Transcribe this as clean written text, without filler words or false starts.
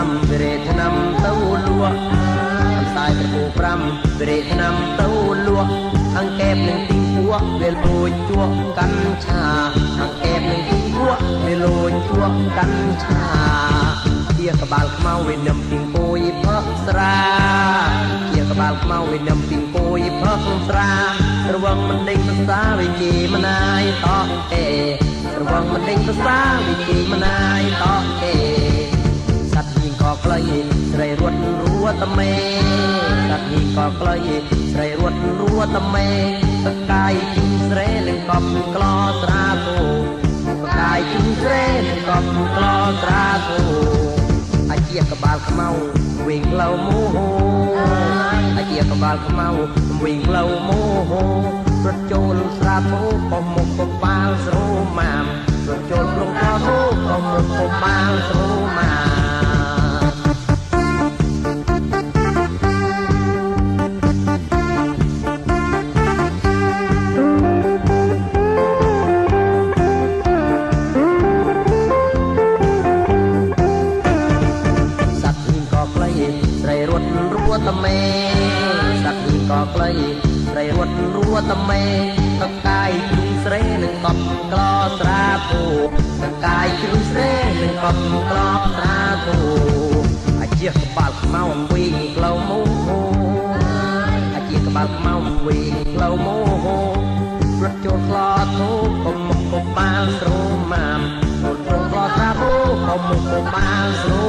5វិរេថ្នាំទៅលក់អន្សាយប្រពូ5វិរេថ្នាំទៅលក់អង្កែបនឹងទីពួកវាលួចជក់កាន់ឆាអង្កែបនឹងទីពួកវាលួចជក់កាន់ឆាជាក្បាលខ្មៅវានឹមពីគួយផឹកស្រាជាក្បាលខ្មៅវានឹមពីគួយផឹកស្រារវងមិនដេញភាសាវិជាមិនអាយតោះទេរវងមិនដេញភាសាវិជាមិនអាយតោះទេសត្វហ៊ីងក៏ក្លៃស្រីរត់រួតមេសត្វហ៊ីងក៏ក្លៃស្រីរត់រួតមេសកាយជិះស្រែនឹងកប់ក្លោស្រាគូសកាយជិះស្រែនឹងកប់ក្លោស្រាគូអាជាក្បាលខ្មៅវិញក្លៅមូហូអាជាក្បាលខ្មៅវិញក្លៅមូហូរត់ចូលស្រាធូក៏មុខក៏បាលស្រូម៉ាមរត់ចូលក្នុងក្លោធូក៏មុខក៏បាលស្រូម៉ាតមេសត្វហ៊ីក៏ក្លៃស្រីរត់រួតមេតកាយជ្រុងស្រែនឹងកប់ក្លោស្រាគូតកាយជ្រុងស្រែនឹងកប់ក្លោស្រាគូអាជាក្បាលខ្មៅវិញក្លៅមូហូអាជាក្បាលខ្មៅវិញក្លៅមូហូរត់ចូលក្លោធូកុំមុខកុំបាលស្រូម៉ាមរត់ចូលក្លោស្រាគូកុំមុខកុំបាលស្រូ